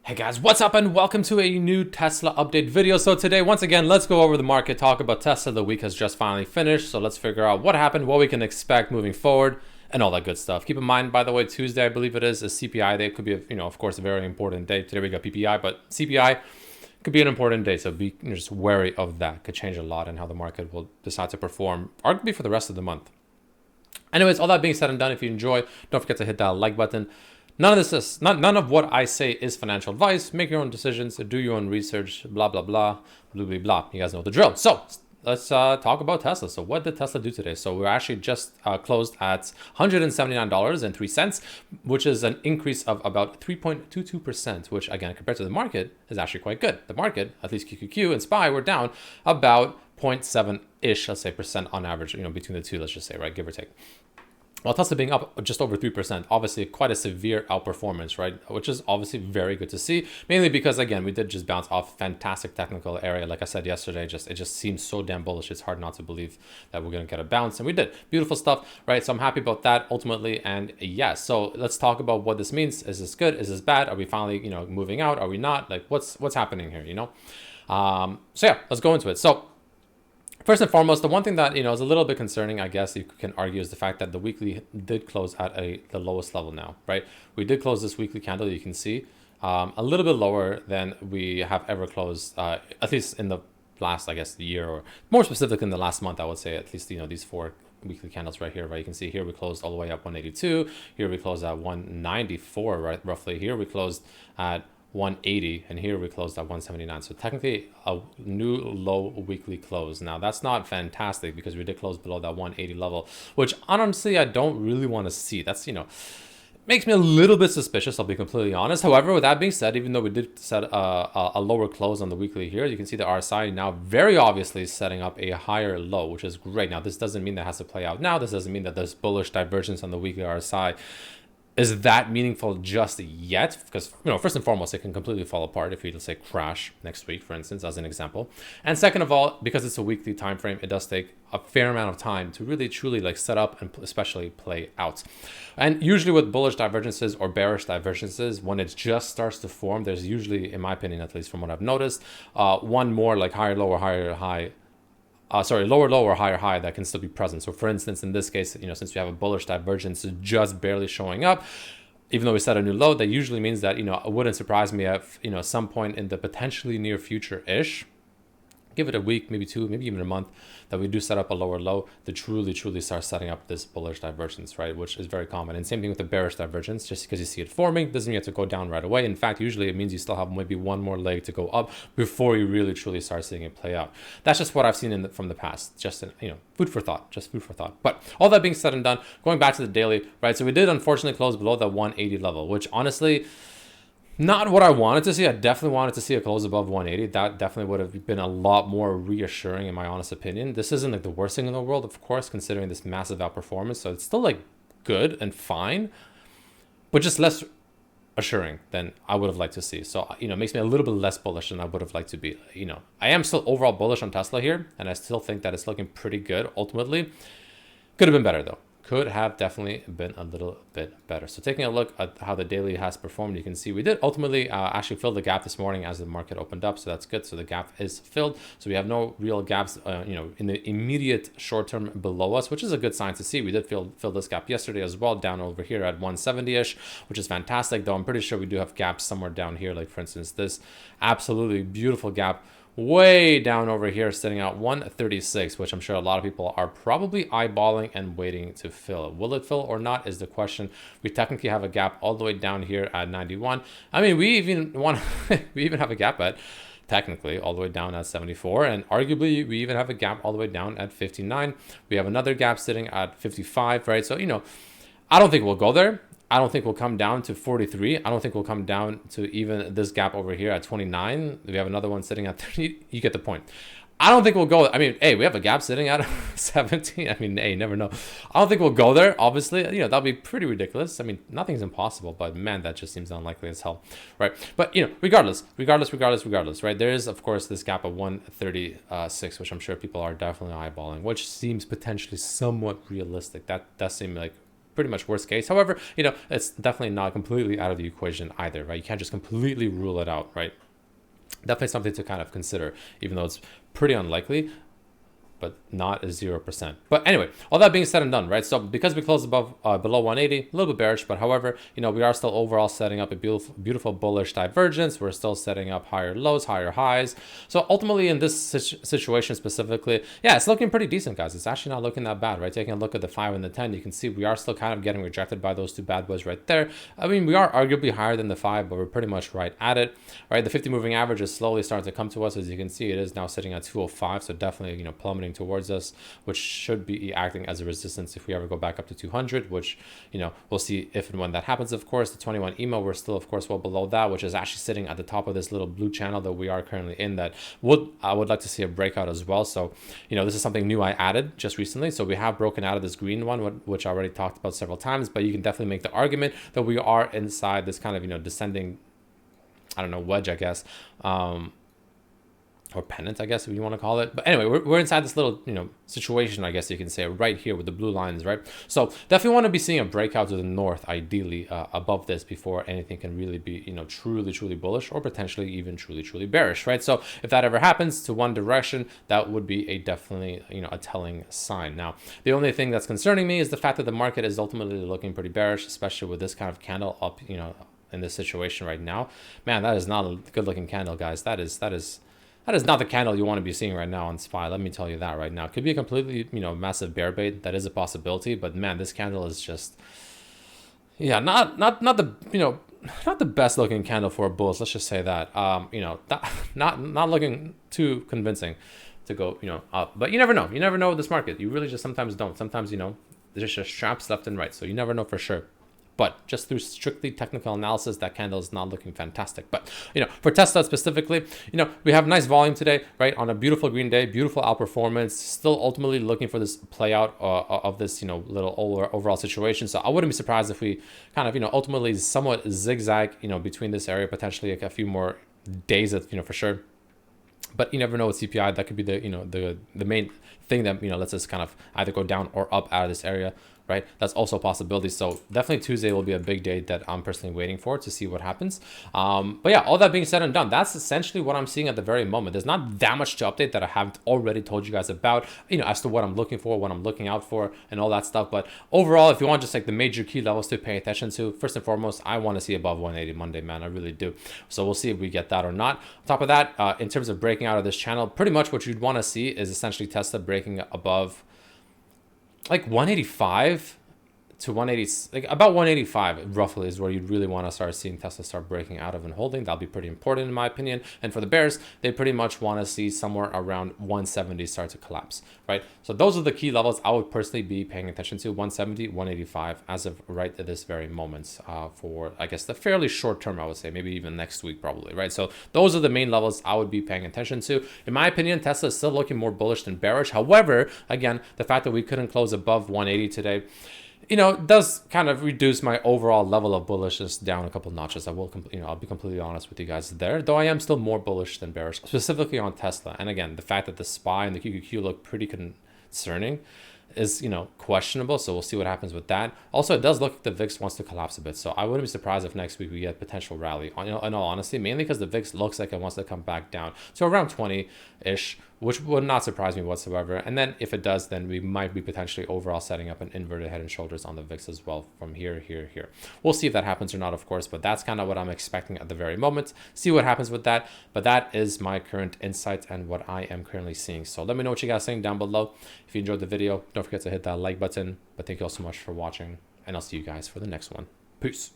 Hey guys, what's up and welcome to a new Tesla update video. So today, once again, let's go over the market, talk about Tesla. The week has just finally finished. So let's figure out what happened, what we can expect moving forward, and all that good stuff. Keep in mind, by the way, Tuesday, I believe it is a CPI day. It could be, of course, a very important day. Today we got PPI, but CPI could be an important day. So be just wary of that. Could change a lot in how the market will decide to perform, arguably for the rest of the month. Anyways, all that being said and done, if you enjoy, don't forget to hit that like button. None of what I say is financial advice. Make your own decisions, do your own research, blah, blah, blah, blah, blah, blah. You guys know the drill. So let's talk about Tesla. So what did Tesla do today? So we're actually just closed at $179.03, which is an increase of about 3.22%, which again, compared to the market, is actually quite good. The market, at least QQQ and SPY, were down about 0.7-ish, let's say, percent on average, between the two, let's just say, right, give or take. Well, Tesla being up just over 3%, obviously quite a severe outperformance, right? Which is obviously very good to see, mainly because, again, we did just bounce off fantastic technical area. Like I said yesterday, it just seems so damn bullish. It's hard not to believe that we're going to get a bounce, and we did. Beautiful stuff, right? So I'm happy about that ultimately. And yeah, so let's talk about what this means. Is this good? Is this bad? Are we finally, moving out? Are we not? Like, what's happening here, So yeah, let's go into it. So first and foremost, the one thing that is a little bit concerning, I guess you can argue, is the fact that the weekly did close at the lowest level now, right? We did close this weekly candle, you can see, a little bit lower than we have ever closed, at least in the last, I guess, year, or more specific in the last month, I would say. At least these four weekly candles right here, right? You can see here we closed all the way up 182. Here we closed at 194, right? Roughly. Here we closed at 180, and here we closed at 179. So technically a new low weekly close. Now that's not fantastic because we did close below that 180 level, which honestly I don't really want to see. That's makes me a little bit suspicious, I'll be completely honest. However, with that being said, even though we did set a lower close on the weekly here, you can see the RSI now very obviously setting up a higher low, which is great. Now this doesn't mean that has to play out now. This doesn't mean that there's bullish divergence on the weekly RSI is that meaningful just yet, because first and foremost, it can completely fall apart if we, let's say, crash next week, for instance, as an example. And second of all, because it's a weekly time frame, it does take a fair amount of time to really truly set up and especially play out. And usually with bullish divergences or bearish divergences, when it just starts to form, there's usually, in my opinion, at least from what I've noticed, one more like higher low or higher high, lower low or higher high that can still be present. So for instance, in this case, since we have a bullish divergence just barely showing up, even though we set a new low, that usually means that, it wouldn't surprise me if, some point in the potentially near future-ish, give it a week, maybe two, maybe even a month, that we do set up a lower low to truly start setting up this bullish divergence, right? Which is very common. And same thing with the bearish divergence. Just because you see it forming doesn't mean you have to go down right away. In fact, usually it means you still have maybe one more leg to go up before you really truly start seeing it play out. That's just what I've seen from the past. Just food for thought. Just food for thought. But all that being said and done, going back to the daily, right? So we did unfortunately close below the 180 level, which honestly, not what I wanted to see. I definitely wanted to see a close above 180. That definitely would have been a lot more reassuring, in my honest opinion. This isn't the worst thing in the world, of course, considering this massive outperformance. So it's still good and fine, but just less assuring than I would have liked to see. So, it makes me a little bit less bullish than I would have liked to be. I am still overall bullish on Tesla here, and I still think that it's looking pretty good ultimately. Could have been better though. Could have definitely been a little bit better. So taking a look at how the daily has performed, you can see we did ultimately actually fill the gap this morning as the market opened up. So that's good. So the gap is filled. So we have no real gaps, in the immediate short term below us, which is a good sign to see. We did fill this gap yesterday as well, down over here at 170-ish, which is fantastic. Though I'm pretty sure we do have gaps somewhere down here. Like for instance, this absolutely beautiful gap way down over here sitting at 136, which I'm sure a lot of people are probably eyeballing and waiting to fill. Will it fill or not is the question. We technically have a gap all the way down here at 91. I mean, we even have a gap at technically all the way down at 74, and arguably we even have a gap all the way down at 59. We have another gap sitting at 55, right? So I don't think we'll go there. I don't think we'll come down to 43. I don't think we'll come down to even this gap over here at 29. We have another one sitting at 30. You get the point. I don't think we'll go. I mean, hey, we have a gap sitting at 17. I mean, hey, you never know. I don't think we'll go there. Obviously, that'll be pretty ridiculous. I mean, nothing's impossible, but man, that just seems unlikely as hell, right? But regardless, right? There is, of course, this gap of 136, which I'm sure people are definitely eyeballing, which seems potentially somewhat realistic. That does seem like pretty much worst case. However, you know, it's definitely not completely out of the equation either, right? You can't just completely rule it out, right? Definitely something to kind of consider, even though it's pretty unlikely, but not a 0%. But anyway, all that being said and done, right? So because we closed above below 180, a little bit bearish, but however, you know, we are still overall setting up a beautiful bullish divergence. We're still setting up higher lows, higher highs. So ultimately in this situation specifically, yeah, it's looking pretty decent, guys. It's actually not looking that bad, right? Taking a look at the 5 and the 10, you can see we are still kind of getting rejected by those two bad boys right there. I mean, we are arguably higher than the 5, but we're pretty much right at it, right? The 50 moving average is slowly starting to come to us. As you can see, it is now sitting at 205. So definitely, you know, plummeting towards us, which should be acting as a resistance if we ever go back up to 200, which, you know, we'll see if and when that happens. Of course, the 21 EMO, we're still, of course, well below that, which is actually sitting at the top of this little blue channel that we are currently in. That I would like to see a breakout as well. So, you know, this is something new I added just recently. So we have broken out of this green one, which I already talked about several times, but you can definitely make the argument that we are inside this kind of, you know, descending, I don't know, wedge, I guess, or pennant, I guess, if you want to call it. But anyway, we're inside this little, you know, situation, I guess you can say, right here with the blue lines, right? So definitely want to be seeing a breakout to the north, ideally above this, before anything can really be, you know, truly bullish, or potentially even truly bearish, right? So if that ever happens to one direction, that would be a definitely, you know, a telling sign. Now, the only thing that's concerning me is the fact that the market is ultimately looking pretty bearish, especially with this kind of candle up, you know, in this situation right now. Man, that is not a good looking candle, guys. That is not the candle you want to be seeing right now on SPY. Let me tell you that right now. It could be a completely, you know, massive bear bait. That is a possibility. But man, this candle is just, yeah, not the, you know, not the best looking candle for bulls. Let's just say that. You know, not looking too convincing to go, you know, up. But you never know. You never know with this market. You really just sometimes don't. Sometimes, you know, there's just traps left and right. So you never know for sure. But just through strictly technical analysis, that candle is not looking fantastic. But, you know, for Tesla specifically, you know, we have nice volume today, right? On a beautiful green day, beautiful outperformance, still ultimately looking for this play out of this, you know, little overall situation. So I wouldn't be surprised if we kind of, you know, ultimately somewhat zigzag, you know, between this area, potentially like a few more days, of, you know, for sure. But you never know with CPI. That could be the, you know, the main thing that, you know, lets us kind of either go down or up out of this area, right? That's also a possibility. So definitely Tuesday will be a big day that I'm personally waiting for to see what happens. But yeah, all that being said and done, that's essentially what I'm seeing at the very moment. There's not that much to update that I haven't already told you guys about, you know, as to what I'm looking for, what I'm looking out for, and all that stuff. But overall, if you want just like the major key levels to pay attention to, first and foremost, I want to see above 180 Monday, man. I really do. So we'll see if we get that or not. On top of that, in terms of breaking out of this channel, pretty much what you'd want to see is essentially Tesla breaking above like 185 to 180, like about 185 roughly is where you'd really want to start seeing Tesla start breaking out of and holding. That'll be pretty important in my opinion. And for the bears, they pretty much want to see somewhere around 170 start to collapse, right? So those are the key levels I would personally be paying attention to: 170, 185 as of right at this very moment, for I guess the fairly short term, I would say, maybe even next week probably, right? So those are the main levels I would be paying attention to. In my opinion, Tesla is still looking more bullish than bearish. However, again, the fact that we couldn't close above 180 today, you know, does kind of reduce my overall level of bullishness down a couple notches. I will, you know, I'll be completely honest with you guys there, though I am still more bullish than bearish, specifically on Tesla. And again, the fact that the SPY and the QQQ look pretty concerning is, you know, questionable. So we'll see what happens with that. Also, it does look like the VIX wants to collapse a bit. So I wouldn't be surprised if next week we get potential rally. You know, in all honesty, mainly because the VIX looks like it wants to come back down to around 20-ish, which would not surprise me whatsoever. And then if it does, then we might be potentially overall setting up an inverted head and shoulders on the VIX as well from here. We'll see if that happens or not, of course, but that's kind of what I'm expecting at the very moment. See what happens with that. But that is my current insight and what I am currently seeing. So let me know what you guys think down below. If you enjoyed the video, don't forget to hit that like button. But thank you all so much for watching, and I'll see you guys for the next one. Peace.